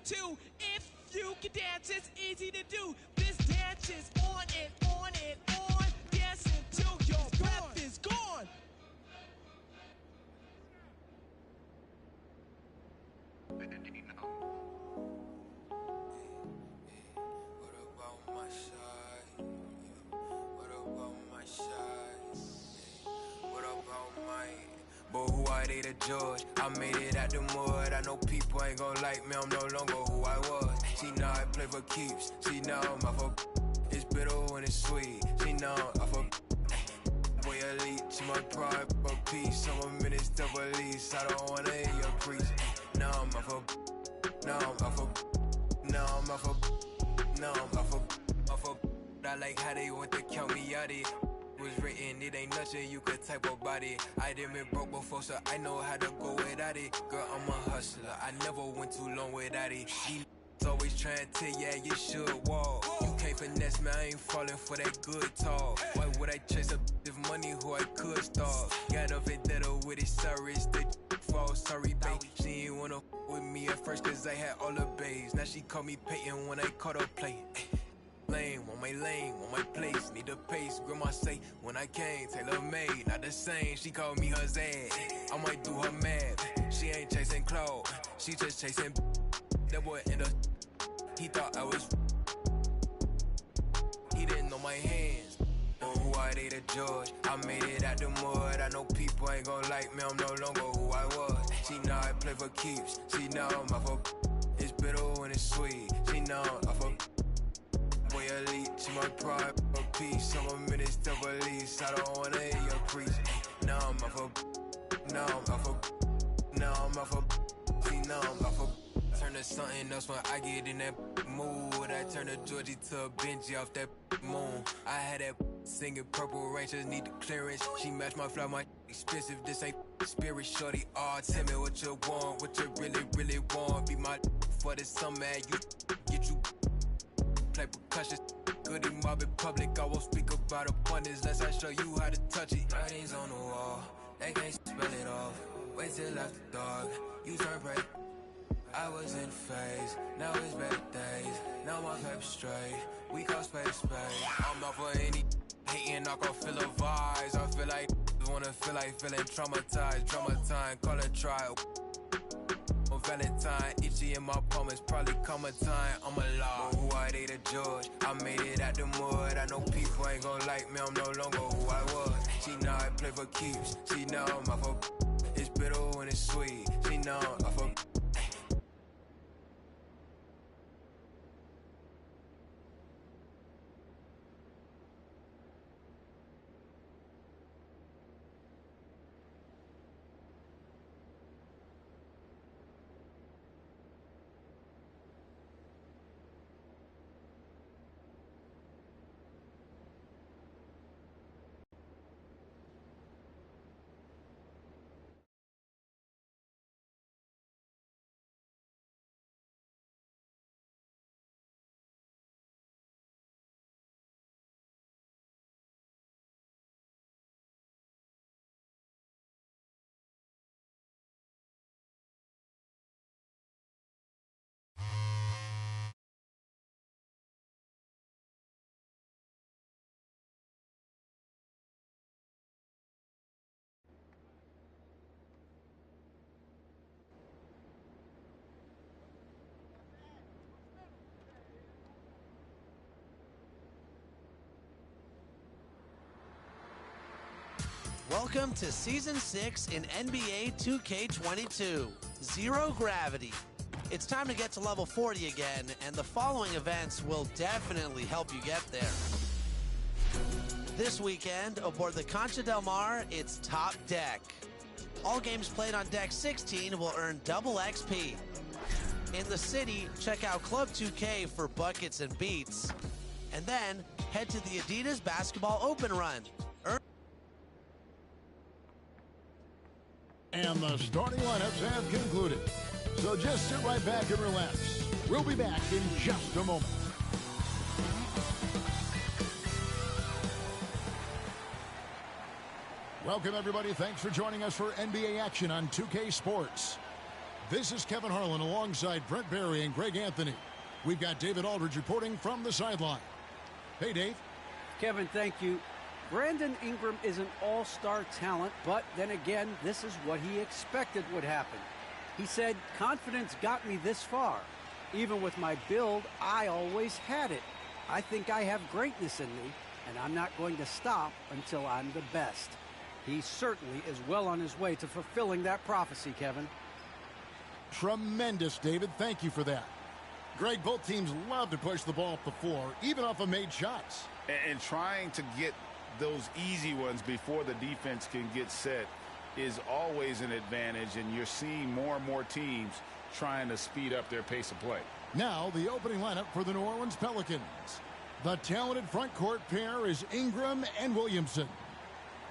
too. If you can dance, it's easy to do. This dance is on and on and on. Dance until your breath is gone. What about my side? What about my side? What about my... But who are they to judge? I made it out the mud. I know people ain't gon' like me, I'm no longer who I was. She know I play for keeps. She know I'm off of... It's bitter when it's sweet. She know I'm off of... Boy elite, she my pride, for peace. I'm a minister police. I don't wanna hear your priest. Now I'm off of... Now I'm off of... Now I'm off of... Now I'm off of... I like how they want to count me out it. Was written, it ain't nothing you could type about it. I done been broke before, so I know how to go without it. Girl, I'm a hustler, I never went too long without it. These always trying to tell ya you should walk. You can't finesse me, I ain't falling for that good talk. Why would I chase a if money who I could start? Got a vendetta with it, sorry, it's the fall. Sorry, babe, she ain't wanna with me at first cause I had all the babes. Now she call me Peyton when I caught her playing. Lame, on my place, need a pace. Grandma say, when I came, tailor-made, not the same. She called me her Zad, I might do her mad. She ain't chasing clout, she just chasing. That boy in the, he thought I was. He didn't know my hands. But who are they to judge? I made it out the mud. I know people ain't gon' like me, I'm no longer who I was. She know I play for keeps. She know I'm off of. It's bitter when it's sweet. She know I'm off of. Boy elite, she my pride, for peace. I'm a minister police. I don't wanna hear your priest. Now I'm off of. Now I'm off of. Now I'm off of. See, now I'm off of. Turn to something else when I get in that mood. I turn a Georgie to a Benji off that moon. I had that singing Purple Rain, just need the clearance. She matched my fly, my expensive. This ain't spirit, shorty. Oh, tell me what you want, what you really, really want. Be my for the summer, you get you. Play percussion, goody mob in public. I won't speak about abundance unless I show you how to touch it. Writings on the wall, they can't spell it off. Wait till after dark, you turn bright. I was in phase, now it's better days. Now my paper straight, we call space. I'm not for any hating, I can feel the vibes. I feel like wanna feel like feeling traumatized. Drama time, call it trial. On Valentine, itchy in my palm, it's probably coming time. I'm alive. But who are they to judge? I made it out the mud. I know people ain't gon' like me, I'm no longer who I was. She know I play for keeps. She know I'm off of. It's bitter when it's sweet. She know I'm off of. Welcome to Season 6 in NBA 2K22, Zero Gravity. It's time to get to level 40 again, and the following events will definitely help you get there. This weekend, aboard the Concha del Mar, it's Top Deck. All games played on Deck 16 will earn double XP. In the city, check out Club 2K for buckets and beats. And then, head to the Adidas Basketball Open Run. And the starting lineups have concluded. So just sit right back and relax. We'll be back in just a moment. Welcome, everybody. Thanks for joining us for NBA action on 2K Sports. This is Kevin Harlan alongside Brent Barry and Greg Anthony. We've got David Aldridge reporting from the sideline. Hey, Dave. Kevin, thank you. Brandon Ingram is an all-star talent, but then again, this is what he expected would happen. He said, confidence got me this far. Even with my build, I always had it. I think I have greatness in me, and I'm not going to stop until I'm the best. He certainly is well on his way to fulfilling that prophecy, Kevin. Tremendous, David. Thank you for that. Greg, both teams love to push the ball up the floor, even off of made shots. And trying to get those easy ones before the defense can get set is always an advantage, and you're seeing more and more teams trying to speed up their pace of play. Now the opening lineup for the New Orleans Pelicans. The talented front court pair is Ingram and Williamson.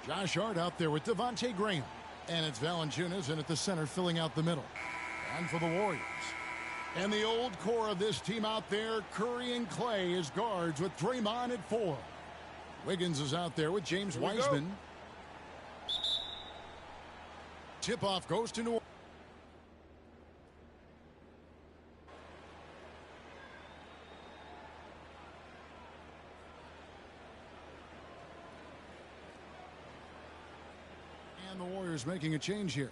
Josh Hart out there with Devontae Graham. And it's Valanciunas in at the center filling out the middle. And for the Warriors. And the old core of this team out there, Curry and Clay as guards with Draymond at 4. Wiggins is out there with James Wiseman. Tip-off goes to New Orleans. And the Warriors making a change here.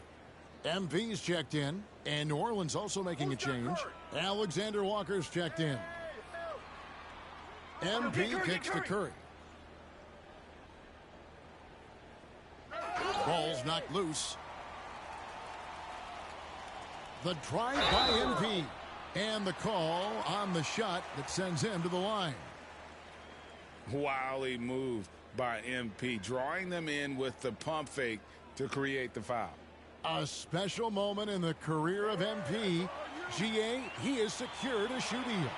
MV's checked in, and New Orleans also making a change. Alexander Walker's checked in. MP kicks to Curry. Ball's knocked loose. The drive by MP. And the call on the shot that sends him to the line. Wildly moved by MP, drawing them in with the pump fake to create the foul. A special moment in the career of MP. GA, he has secured a shoe deal.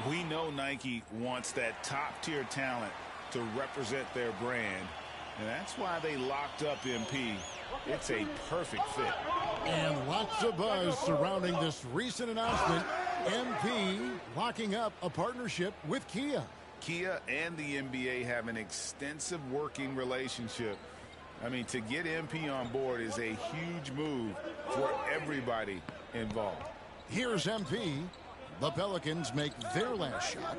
We know Nike wants that top-tier talent to represent their brand, and that's why they locked up MP. It's a perfect fit. And lots of buzz surrounding this recent announcement. MP locking up a partnership with Kia. Kia and the NBA have an extensive working relationship. I mean, to get MP on board is a huge move for everybody involved. Here's MP. The Pelicans make their last shot.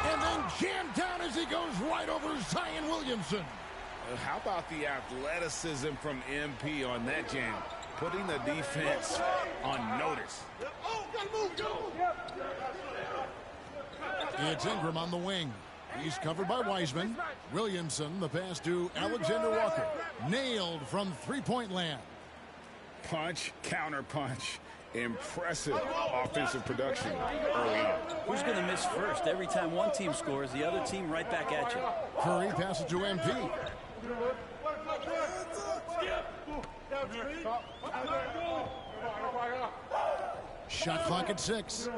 And then jammed down as he goes right over Zion Williamson. How about the athleticism from MP on that jam? Putting the defense on notice. It's Ingram on the wing. He's covered by Wiseman. Williamson, the pass to Alexander Walker. Nailed from three-point land. Punch, counter punch. Impressive offensive production early on. Who's going to miss first? Every time one team scores, the other team right back at you. Curry passes to MP. Shot clock at 6.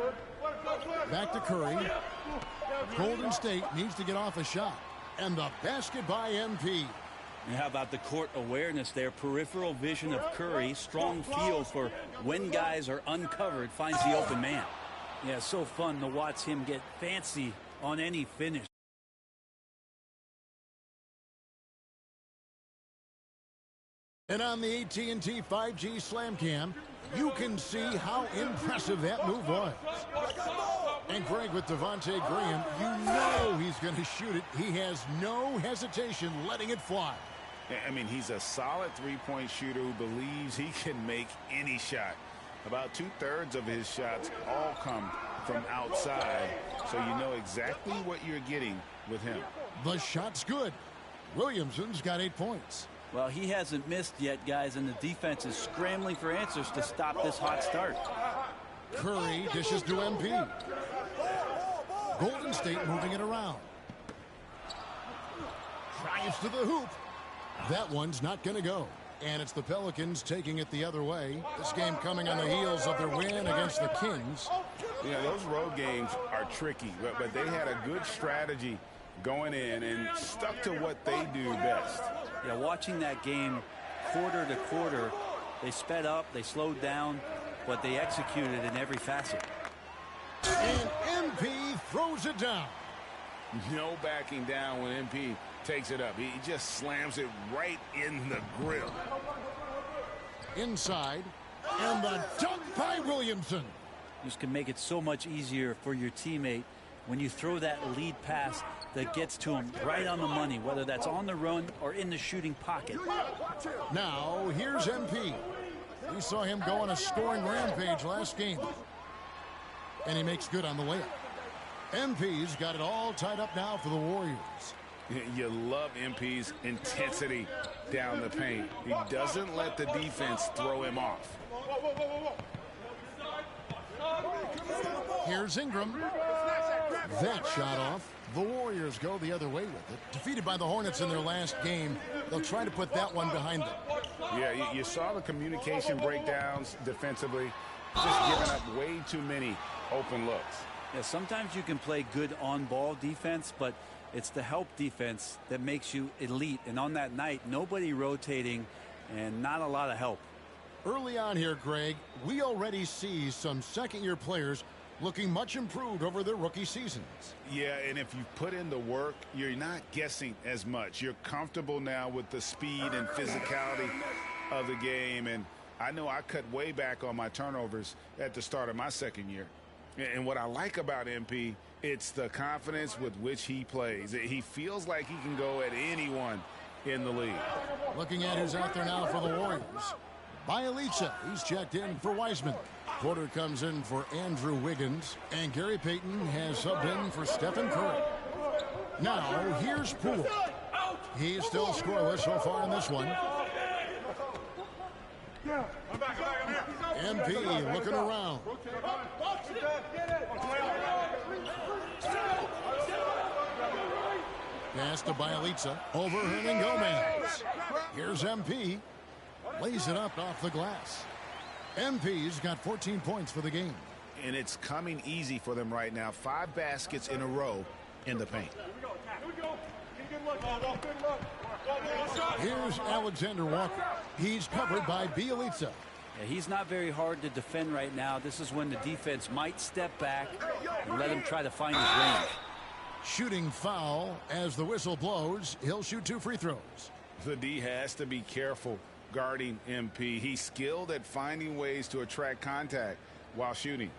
Back to Curry. Golden State needs to get off a shot. And the basket by MP. And how about the court awareness there? Peripheral vision of Curry. Strong feel for when guys are uncovered, finds the open man. Yeah, so fun to watch him get fancy on any finish. And on the AT&T 5G Slam Cam, you can see how impressive that move was. And Greg, with Devontae Graham, you know he's going to shoot it. He has no hesitation letting it fly. I mean, he's a solid three-point shooter who believes he can make any shot. About 2/3 of his shots all come from outside, so you know exactly what you're getting with him. The shot's good. Williamson's got 8 points. Well, he hasn't missed yet, guys, and the defense is scrambling for answers to stop this hot start. Curry dishes to MP. Golden State moving it around. Drives to the hoop. That one's not going to go. And it's the Pelicans taking it the other way. This game coming on the heels of their win against the Kings. Yeah, those road games are tricky, but they had a good strategy going in and stuck to what they do best. Yeah, watching that game quarter to quarter, they sped up, they slowed down, but they executed in every facet. And MP throws it down. No backing down when MP takes it up. He just slams it right in the grill. Inside, and the dunk by Williamson. This can make it so much easier for your teammate when you throw that lead pass that gets to him right on the money, whether that's on the run or in the shooting pocket. Now, here's MP. We saw him go on a scoring rampage last game. And he makes good on the layup. MP's got it all tied up now for the Warriors. You love MP's intensity down the paint. He doesn't let the defense throw him off. Here's Ingram. That shot off. The Warriors go the other way with it. Defeated by the Hornets in their last game, they'll try to put that one behind them. Yeah, you saw the communication breakdowns defensively. Just giving up way too many open looks. Yeah, sometimes you can play good on-ball defense, but it's the help defense that makes you elite. And on that night, nobody rotating and not a lot of help. Early on here, Greg, we already see some second-year players looking much improved over their rookie seasons. Yeah, and if you put in the work, you're not guessing as much. You're comfortable now with the speed and physicality of the game. And I know I cut way back on my turnovers at the start of my second year. And what I like about MP, it's the confidence with which he plays. He feels like he can go at anyone in the league. Looking at who's out there now for the Warriors. Bielitsa, he's checked in for Wiseman. Porter comes in for Andrew Wiggins. And Gary Payton has subbed in for Stephen Curry. Now, here's Poole. He's still scoreless so far in this one. MP looking around. Pass to Bielitsa. Over Hernan Gomez. Here's MP. Lays it up off the glass. MP's got 14 points for the game. And it's coming easy for them right now. 5 baskets in a row in the paint. Here's Alexander Walker. He's covered by Bielitsa. Yeah, he's not very hard to defend right now. This is when the defense might step back and let him try to find his range. Shooting foul as the whistle blows. He'll shoot 2 free throws. The D has to be careful guarding MP. He's skilled at finding ways to attract contact while shooting.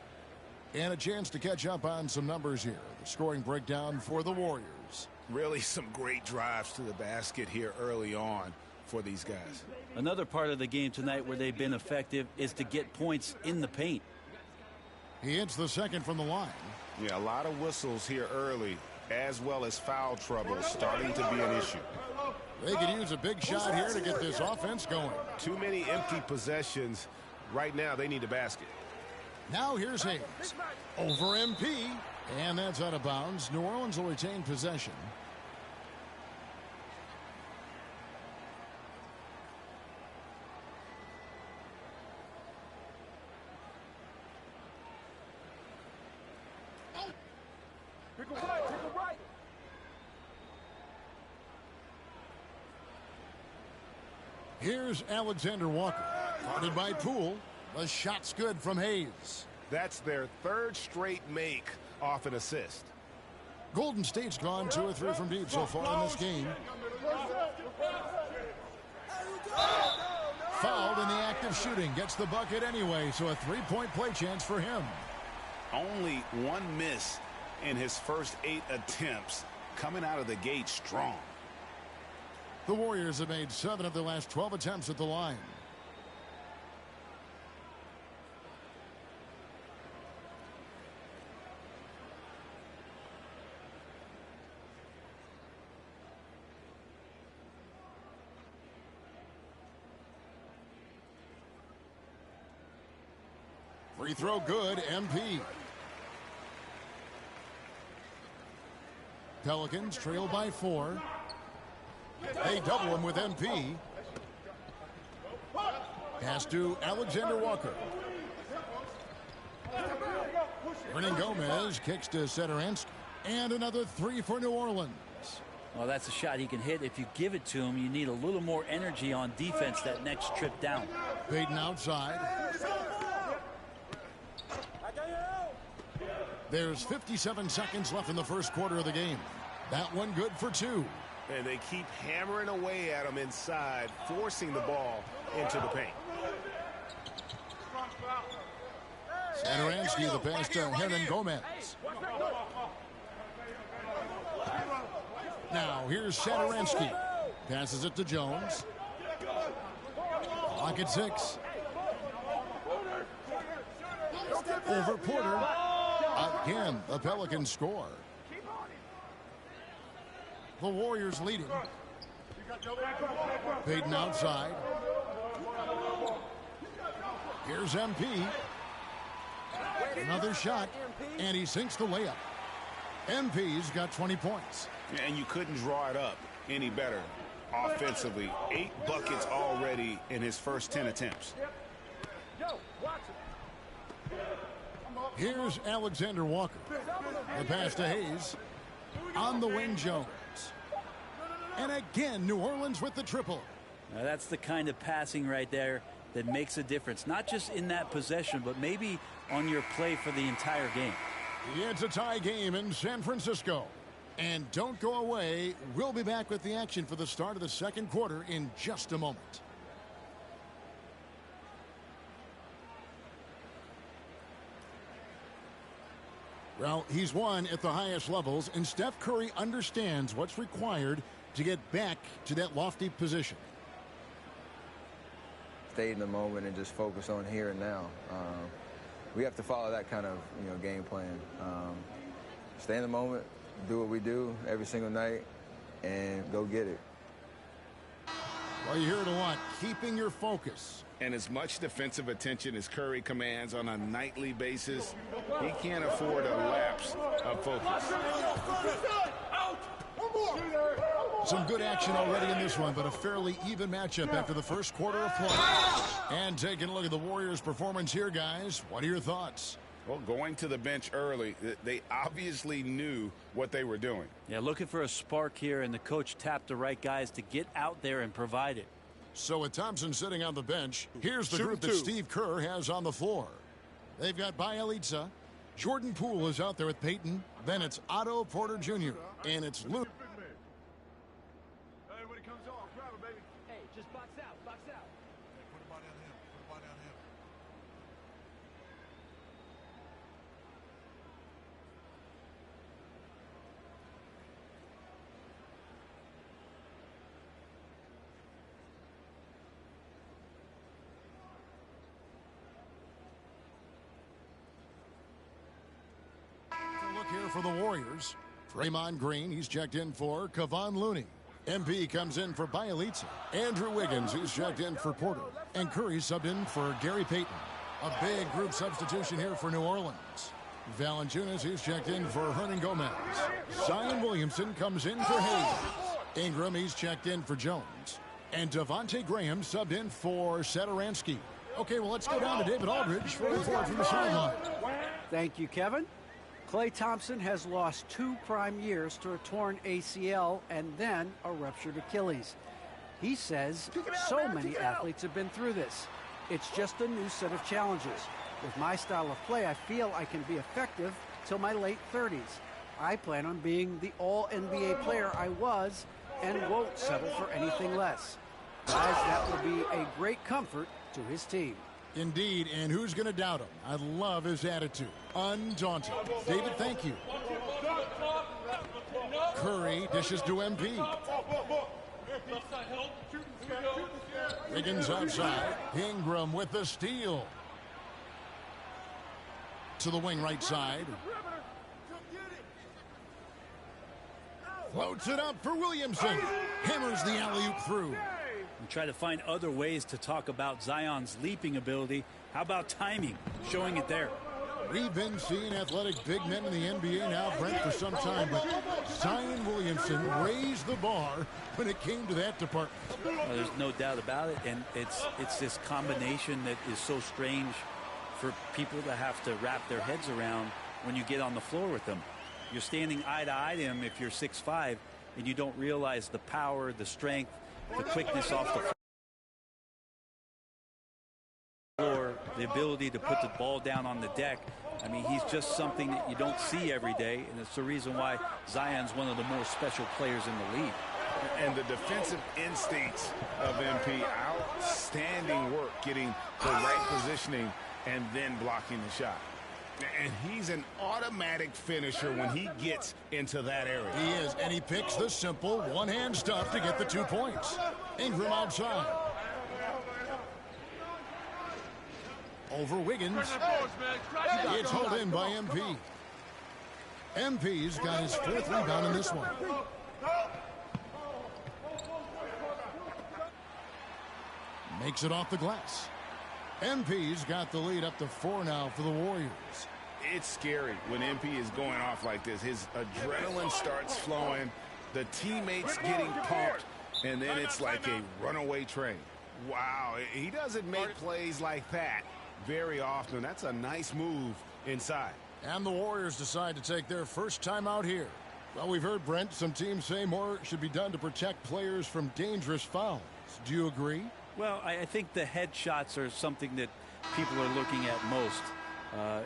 And a chance to catch up on some numbers here. The scoring breakdown for the Warriors. Really some great drives to the basket here early on for these guys. Another part of the game tonight where they've been effective is to get points in the paint. He hits the second from the line. Yeah, a lot of whistles here early, as well as foul trouble starting to be an issue. They could use a big shot here to get this offense going. Too many empty possessions. Right now, they need a basket. Now here's Hayes. Over MP. And that's out of bounds. New Orleans will retain possession. Here's Alexander Walker. Guarded by Poole. The shot's good from Hayes. That's their 3rd straight make off an assist. Golden State's gone 2 or 3 from deep so far in this game. Fouled in the act of shooting. Gets the bucket anyway, so a 3-point play chance for him. Only 1 miss in his first 8 attempts. Coming out of the gate strong. The Warriors have made 7 of their last 12 attempts at the line. Free throw good, MP. Pelicans trail by 4. They double him with MP. Pass to Alexander Walker. Hernan Gomez kicks to Setoransky. And another 3 for New Orleans. Well, that's a shot he can hit. If you give it to him, you need a little more energy on defense that next trip down. Payton outside. There's 57 seconds left in the first quarter of the game. That one good for 2. And they keep hammering away at him inside, forcing the ball into the paint. Satoransky, the pass to Hernan Gomez. Now here's Satoransky. Passes it to Jones. Clock at 6. Over Porter. Again, the Pelicans score. The Warriors leading. Payton outside. Here's MP. Another shot, and he sinks the layup. MP's got 20 points. And you couldn't draw it up any better offensively. 8 buckets already in his first 10 attempts. Here's Alexander Walker. The pass to Hayes. On the wing, Jones. And again, New Orleans with the triple. Now that's the kind of passing right there that makes a difference. Not just in that possession, but maybe on your play for the entire game. It's a tie game in San Francisco. And don't go away. We'll be back with the action for the start of the second quarter in just a moment. Well, he's won at the highest levels, and Steph Curry understands what's required to get back to that lofty position. Stay in the moment and just focus on here and now. We have to follow that kind of game plan. Stay in the moment, do what we do every single night, and go get it. Well, you hear it a lot, keeping your focus. And as much defensive attention as Curry commands on a nightly basis, he can't afford a lapse of focus. Some good action already in this one, but a fairly even matchup after the first quarter of play. And taking a look at the Warriors' performance here, guys. What are your thoughts? Well, going to the bench early, they obviously knew what they were doing. Yeah, looking for a spark here, and the coach tapped the right guys to get out there and provide it. So with Thompson sitting on the bench, here's the group that Steve Kerr has on the floor. They've got Bielitsa. Jordan Poole is out there with Payton. Then it's Otto Porter Jr. And it's Luke. Hey, when it comes off, grab it, baby. Hey, just box out, box out. Put the body on him. Put the body on him. Look here for the Warriors. Draymond Green, he's checked in for Kevon Looney. MP comes in for Bielitsa. Andrew Wiggins, he's checked in for Porter. And Curry subbed in for Gary Payton. A big group substitution here for New Orleans. Valanciunas, he's checked in for Hernan Gomez. Zion Williamson comes in for Hayes. Ingram, he's checked in for Jones. And Devontae Graham subbed in for Satoransky. Okay, well, let's go down to David Aldridge for a report from the sideline. Thank you, Kevin. Klay Thompson has lost 2 prime years to a torn ACL and then a ruptured Achilles. He says so many athletes have been through this. It's just a new set of challenges. With my style of play, I feel I can be effective till my late 30s. I plan on being the all-NBA player I was and won't settle for anything less. Guys, that will be a great comfort to his team. Indeed, and who's going to doubt him? I love his attitude. Undaunted. David, thank you. Curry dishes to MP. Wiggins outside. Ingram with the steal. To the wing right side. Floats it up for Williamson. Hammers the alley-oop through. And try to find other ways to talk about Zion's leaping ability. How about timing? Showing it there. We've been seeing athletic big men in the NBA now, Brent, for some time, but Zion Williamson raised the bar when it came to that department. Well, there's no doubt about it, and it's this combination that is so strange for people to have to wrap their heads around when you get on the floor with them. You're standing eye to eye to him if you're 6'5", and you don't realize the power, the strength, the quickness off the floor, the ability to put the ball down on the deck. I mean, he's just something that you don't see every day, and it's the reason why Zion's one of the more special players in the league. And the defensive instincts of MP, outstanding work getting the right positioning and then blocking the shot. And he's an automatic finisher when he gets into that area. He is, and he picks the simple one-hand stuff to get the 2 points. Ingram outside. Over Wiggins. It's hauled in by MP. MP's got his 4th rebound in this one. Makes it off the glass. MP's got the lead up to 4 now for the Warriors. It's scary when MP is going off like this. His adrenaline starts flowing, the teammates getting pumped, and then it's like a runaway train. Wow, he doesn't make plays like that very often. That's a nice move inside. And the Warriors decide to take their first time out here. Well, we've heard, Brent, some teams say more should be done to protect players from dangerous fouls. Do you agree? Well, I think the headshots are something that people are looking at most.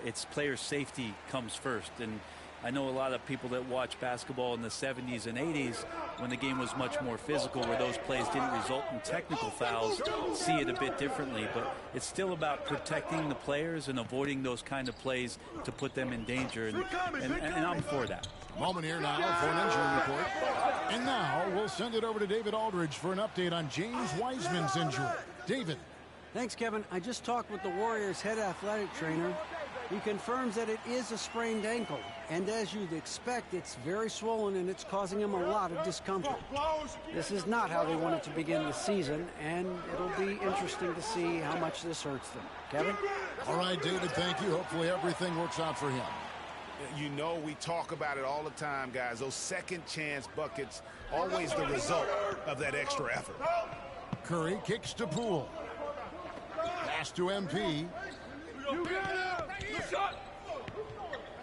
It's player safety comes first. And I know a lot of people that watch basketball in the 70s and 80s when the game was much more physical, where those plays didn't result in technical fouls, see it a bit differently. But it's still about protecting the players and avoiding those kind of plays to put them in danger. And I'm for that. Moment here now for an injury report. And now we'll send it over to David Aldridge for an update on James Wiseman's injury. David. Thanks, Kevin. I just talked with the Warriors' head athletic trainer. He confirms that it is a sprained ankle. And as you'd expect, it's very swollen and it's causing him a lot of discomfort. This is not how they wanted to begin the season, and it'll be interesting to see how much this hurts them. Kevin? All right, David, thank you. Hopefully everything works out for him. You know, we talk about it all the time, guys. Those second chance buckets, always the result of that extra effort. Curry kicks to Poole. Pass to MP.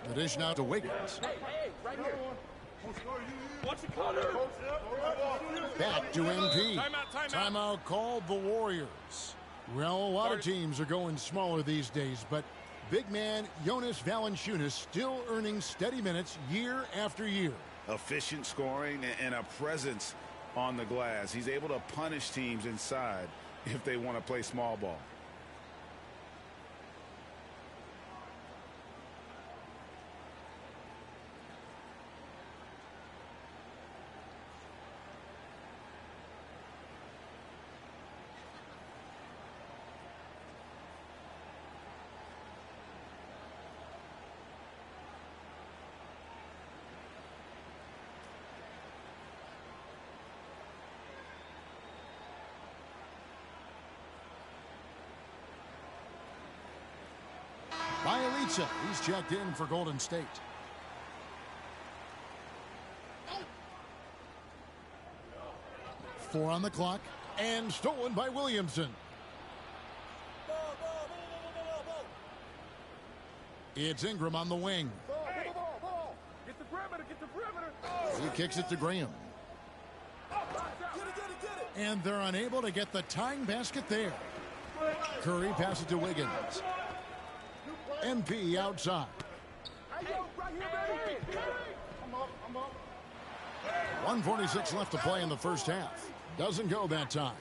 The dish now to Wiggins. Back to MP. Timeout called the Warriors. Well, a lot of teams are going smaller these days, but big man Jonas Valanciunas still earning steady minutes year after year. Efficient scoring and a presence on the glass. He's able to punish teams inside if they want to play small ball. Bielitsa, he's checked in for Golden State. Four on the clock, and stolen by Williamson. It's Ingram on the wing. Get the perimeter. He kicks it to Graham. And they're unable to get the tying basket there. Curry passes to Wiggins. MP outside. 1:46 left to play in the first half. Doesn't go that time.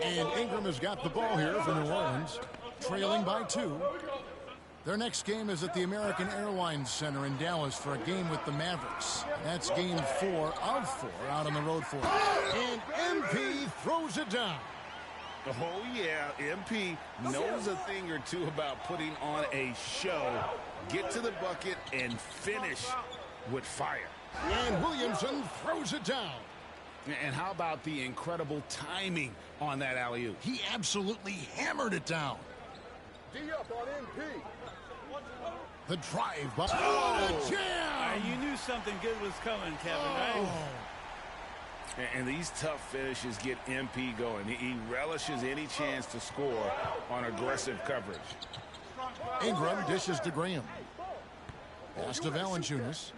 And Ingram has got the ball here for New Orleans, trailing by 2. Their next game is at the American Airlines Center in Dallas for a game with the Mavericks. That's game 4 of 4 out on the road for them. And MP throws it down. Oh, yeah, MP knows a thing or two about putting on a show. Get to the bucket and finish with fire. And Williamson throws it down. And how about the incredible timing on that alley-oop? He absolutely hammered it down. D up on MP. The drive by. Oh, jam! You knew something good was coming, Kevin, right? And these tough finishes get MP going. He relishes any chance to score on aggressive coverage. Ingram dishes to Graham. Pass to Valanciunas.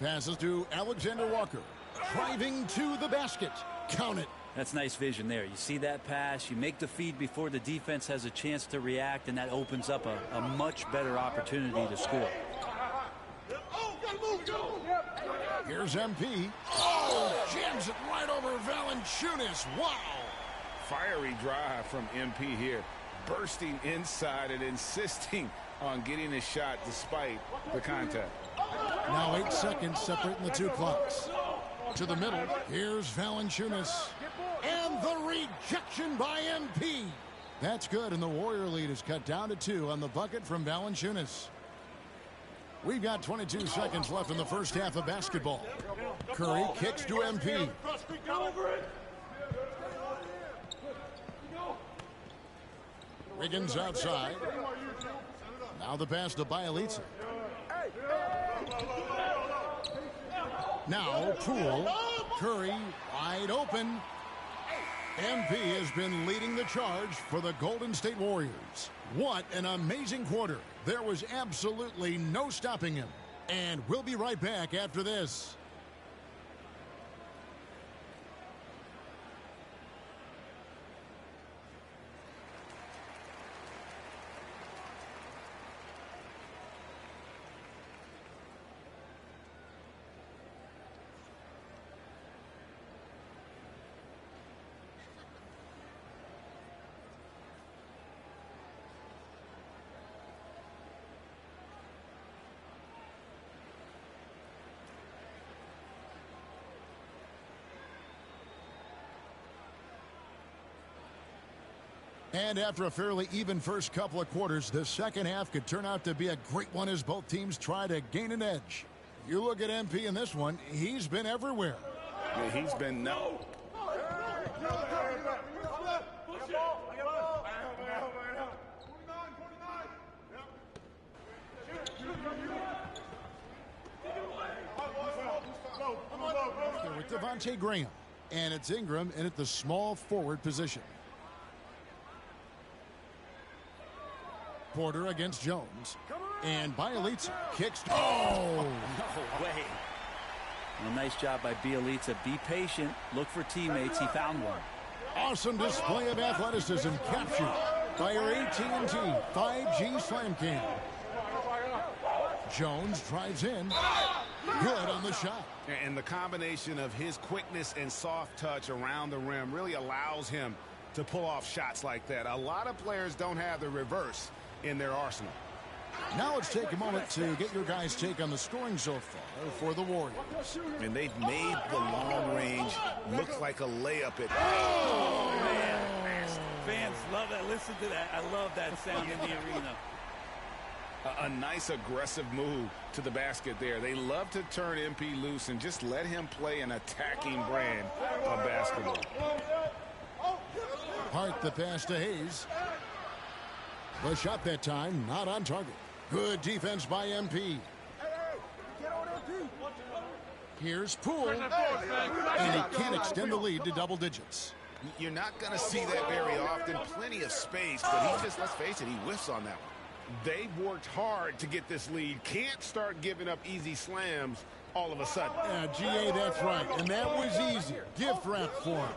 Passes to Alexander Walker. Driving to the basket. Count it. That's nice vision there. You see that pass, you make the feed before the defense has a chance to react, and that opens up a much better opportunity to score. Here's MP. Oh, jams it right over Valanciunas. Wow. Fiery drive from MP here. Bursting inside and insisting on getting a shot despite the contact. Now 8 seconds separating the two clocks. To the middle. Here's Valanciunas. And the rejection by MP. That's good, and the Warrior lead is cut down to 2 on the bucket from Valanciunas. We've got 22 seconds left in the first half of basketball. Curry kicks to MP. Wiggins outside. Now the pass to Bielitsa. Now Poole. Curry wide open. MP has been leading the charge for the Golden State Warriors. What an amazing quarter. There was absolutely no stopping him. And we'll be right back after this. And after a fairly even first couple of quarters, the second half could turn out to be a great one as both teams try to gain an edge. You look at MP in this one, he's been everywhere. Yeah, he's been With Devontae Graham, and it's Ingram in at the small forward position. Porter against Jones. And Bielitsa kicks. Oh! No way. Well, nice job by Bielitsa. Be patient. Look for teammates. He found one. Awesome display of athleticism captured by our AT&T 5G Slam Cam. Jones drives in. Good on the shot. And the combination of his quickness and soft touch around the rim really allows him to pull off shots like that. A lot of players don't have the reverse in their arsenal. Now let's take a moment to get your guys' take on the scoring so far for the Warriors. And they've made the long range look like a layup at. Oh, man. Fans love that. Listen to that. I love that sound in the arena. A nice aggressive move to the basket there. They love to turn MP loose and just let him play an attacking brand of basketball. Hart the pass to Hayes. The shot that time not on target. Good defense by MP. Here's Poole. And he can't extend the lead to double digits. You're not going to see that very often. Plenty of space, but he just, let's face it, he whiffs on that one. They've worked hard to get this lead. Can't start giving up easy slams all of a sudden. Yeah, GA, that's right. And that was easy. Gift wrap for him.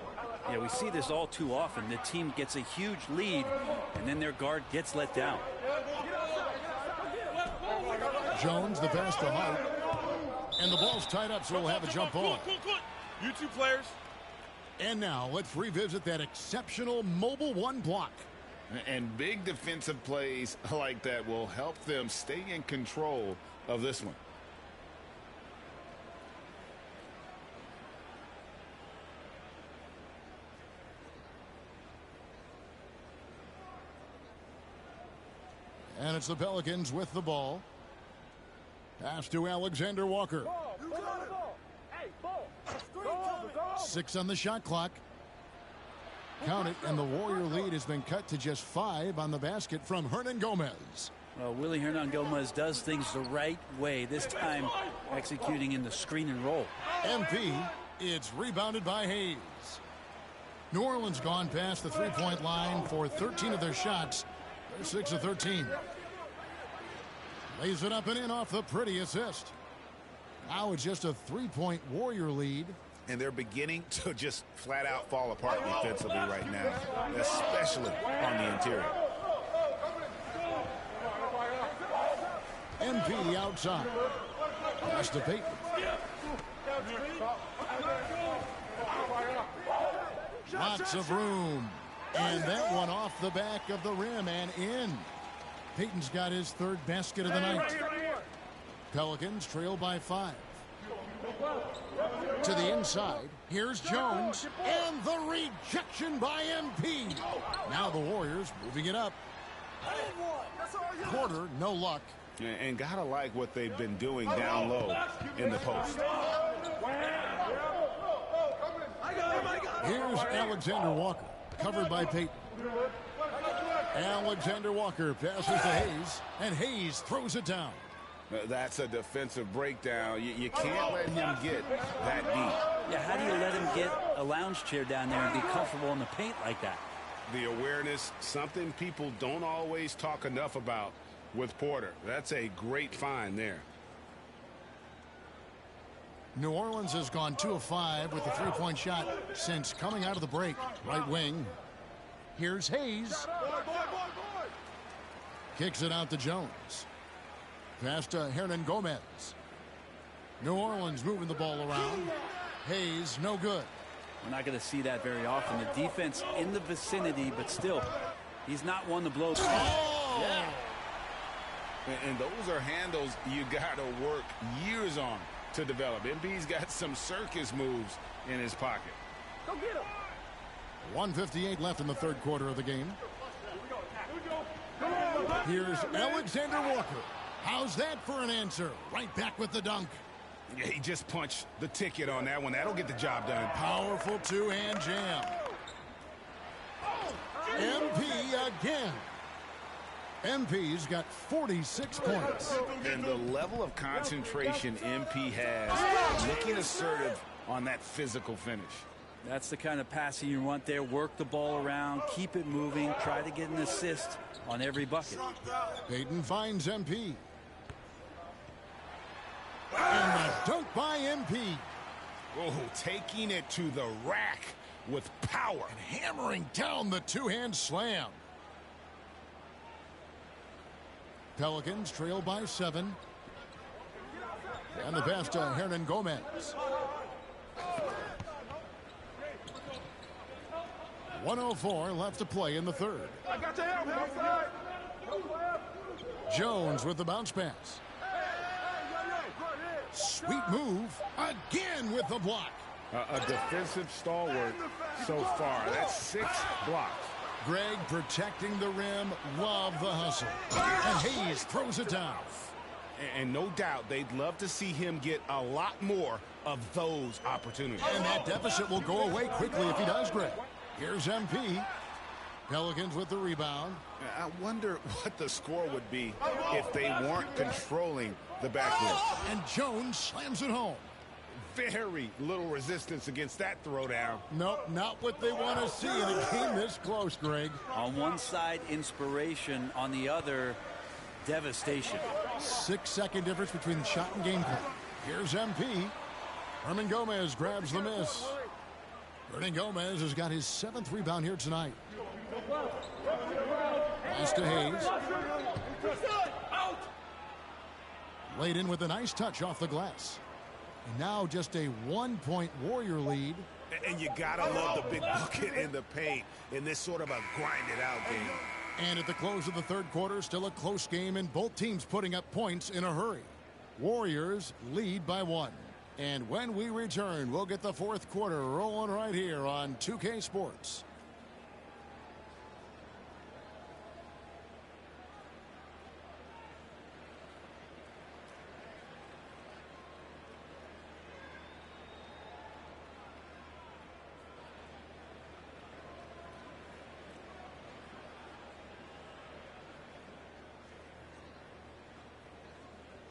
Yeah, we see this all too often. The team gets a huge lead, and then their guard gets let down. Jones, the pass to Hart. And the ball's tied up, so we'll have a jump ball. You two players. And now let's revisit that exceptional mobile one block. And big defensive plays like that will help them stay in control of this one. And it's the Pelicans with the ball. Pass to Alexander Walker. 6 on the shot clock. Count it, and the Warrior lead has been cut to just 5 on the basket from Hernangomez. Well, Willie Hernangomez does things the right way, this time executing in the screen and roll. MP, it's rebounded by Hayes. New Orleans gone past the three-point line for 13 of their shots. They're 6 of 13. Lays it up and in off the pretty assist. Now it's just a 3-point Warrior lead. And they're beginning to just flat out fall apart defensively right now, especially on the interior. MP outside. Pass to Payton. Lots of room. And that one off the back of the rim and in. Payton's got his third basket of the night. Pelicans trail by 5. To the inside. Here's Jones. And the rejection by MP. Now the Warriors moving it up. Porter, no luck. And gotta like what they've been doing down low in the post. Here's Alexander Walker, covered by Payton. Alexander Walker passes to Hayes, and Hayes throws it down. That's a defensive breakdown. You can't let him get that deep. Yeah, how do you let him get a lounge chair down there and be comfortable in the paint like that? The awareness, something people don't always talk enough about with Porter. That's a great find there. New Orleans has gone 2 of 5 with the three-point shot since coming out of the break. Right wing. Here's Hayes. Kicks it out to Jones. Pass to Hernan Gomez. New Orleans moving the ball around. Hayes, no good. We're not going to see that very often. The defense in the vicinity, but still, he's not one to blow. Oh! Yeah. And those are handles you got to work years on to develop. MB's got some circus moves in his pocket. Go get him. 1:58 left in the third quarter of the game. Here's Alexander Walker. How's that for an answer? Right back with the dunk. Yeah, he just punched the ticket on that one. That'll get the job done. Powerful two-hand jam. MP again. MP's got 46 points. And the level of concentration MP has, looking assertive on that physical finish. That's the kind of passing you want there. Work the ball around, keep it moving, try to get an assist on every bucket. Payton finds MP. And the dunk by MP. Oh, taking it to the rack with power. And hammering down the two-hand slam. Pelicans trail by 7. And the pass to Hernan Gomez. 1:04 left to play in the third. I got your help, outside. Jones with the bounce pass. Sweet move. Again with the block. A defensive stalwart so far. That's 6 blocks. Greg protecting the rim. Love the hustle. And Hayes throws it down. And no doubt they'd love to see him get a lot more of those opportunities. And that deficit will go away quickly if he does, Greg. Here's MP. Pelicans with the rebound. I wonder what the score would be if they weren't controlling the backcourt. And Jones slams it home. Very little resistance against that throwdown. Nope, not what they want to see in a game this close, Greg. On one side, inspiration. On the other, devastation. 6-second difference between shot and gameplay. Here's MP. Hernan Gomez grabs the miss. Hernan Gomez has got his 7th rebound here tonight. Pass to Hayes. Laid in with a nice touch off the glass. And now just a 1-point Warrior lead. And you gotta love the big bucket in the paint in this sort of a grinded-out game. And at the close of the third quarter, still a close game, and both teams putting up points in a hurry. Warriors lead by 1. And when we return, we'll get the fourth quarter rolling right here on 2K Sports.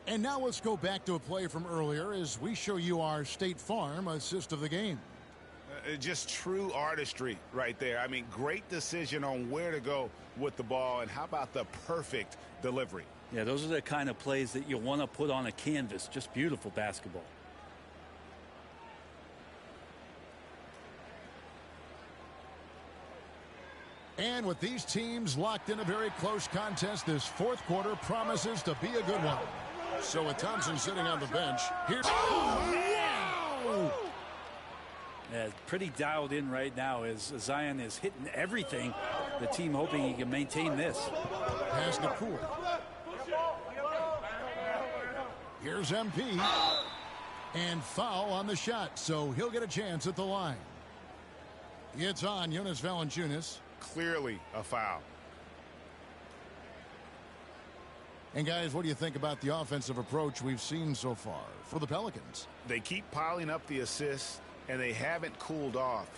And now let's go back to a play from earlier as we show you our State Farm assist of the game. Just true artistry right there. I mean, great decision on where to go with the ball, and how about the perfect delivery? Yeah, those are the kind of plays that you want to put on a canvas. Just beautiful basketball. And with these teams locked in a very close contest, this fourth quarter promises to be a good one. So with Thompson sitting on the bench, here's... Oh, wow! Yeah, pretty dialed in right now as Zion is hitting everything. The team hoping he can maintain this. Pass to Poole. Here's MP. And foul on the shot, so he'll get a chance at the line. It's on Jonas Valanciunas. Clearly a foul. And guys, what do you think about the offensive approach we've seen so far for the Pelicans? They keep piling up the assists, and they haven't cooled off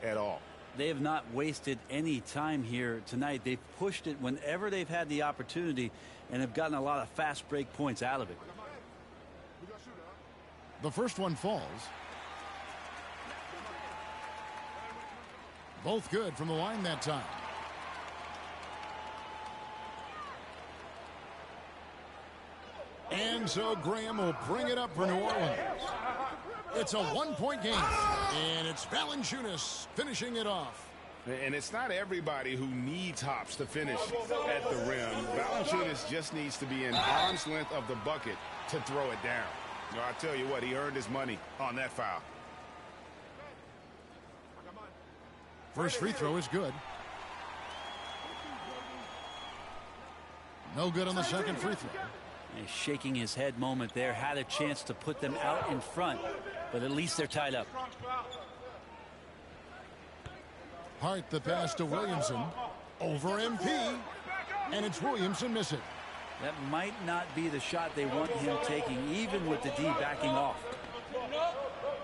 at all. They have not wasted any time here tonight. They've pushed it whenever they've had the opportunity and have gotten a lot of fast break points out of it. The first one falls. Both good from the line that time. And so Graham will bring it up for New Orleans. It's a one-point game, and it's Valanciunas finishing it off. And it's not everybody who needs hops to finish at the rim. Valanciunas just needs to be in arm's length of the bucket to throw it down. You know, I tell you what, he earned his money on that foul. First free throw is good. No good on the second free throw. A shaking his head moment there. Had a chance to put them out in front, but at least they're tied up. Hart the pass to Williamson. Over MP. And it's Williamson missing. That might not be the shot they want him taking, even with the D backing off.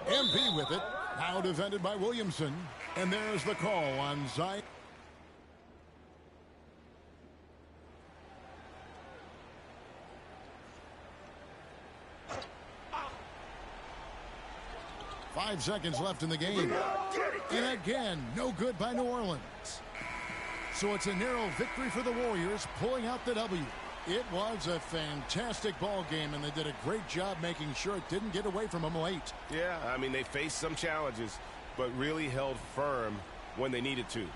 MP with it. Now defended by Williamson. And there's the call on Zion. Five seconds left in the game. And again, no good by New Orleans. So it's a narrow victory for the Warriors, pulling out the W. It was a fantastic ball game, and they did a great job making sure it didn't get away from them late. Yeah, I mean, they faced some challenges, but really held firm when they needed to.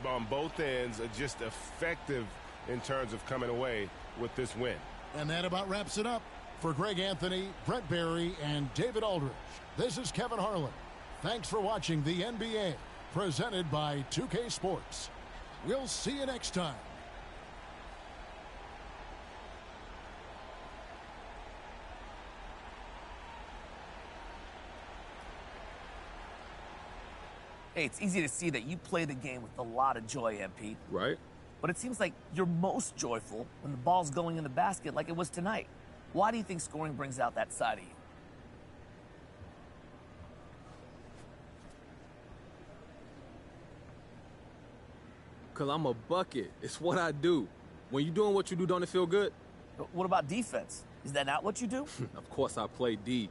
On both ends, just effective in terms of coming away with this win. And that about wraps it up. For Greg Anthony, Brett Barry, and David Aldridge, this is Kevin Harlan. Thanks for watching the NBA, presented by 2K Sports. We'll see you next time. Hey, it's easy to see that you play the game with a lot of joy, MP. Right. But it seems like you're most joyful when the ball's going in the basket like it was tonight. Why do you think scoring brings out that side of you? Because I'm a bucket. It's what I do. When you're doing what you do, don't it feel good? But what about defense? Is that not what you do? Of course I play D.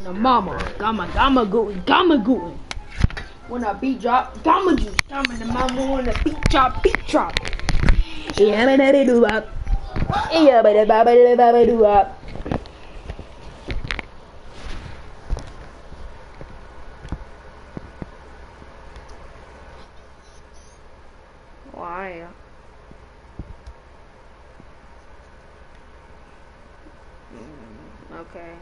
The mama, gamma gooey. When a beat drop, gamma juice. Gamma the mama when the beat drop. Yeah, but they do up. Yeah, but they do up. Why? Okay.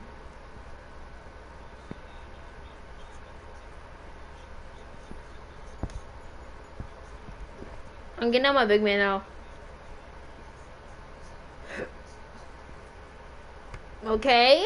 I'm getting out my big man now. Okay.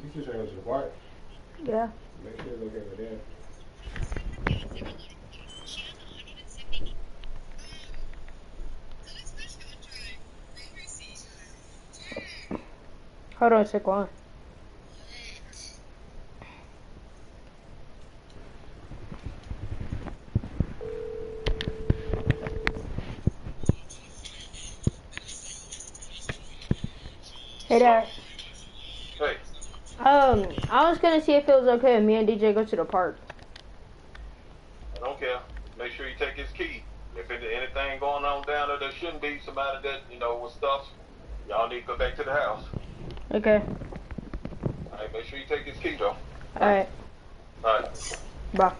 You still trying to go to the park? Yeah. Make sure it's okay with that. Hold on a second. Hey there. Hey. I was gonna see if it was okay if me and DJ go to the park. I don't care. Make sure you take his key. If there's anything going on down there that shouldn't be, somebody that, with stuff, y'all need to go back to the house. Okay. Alright, make sure you take his key though. Alright. Alright. Bye.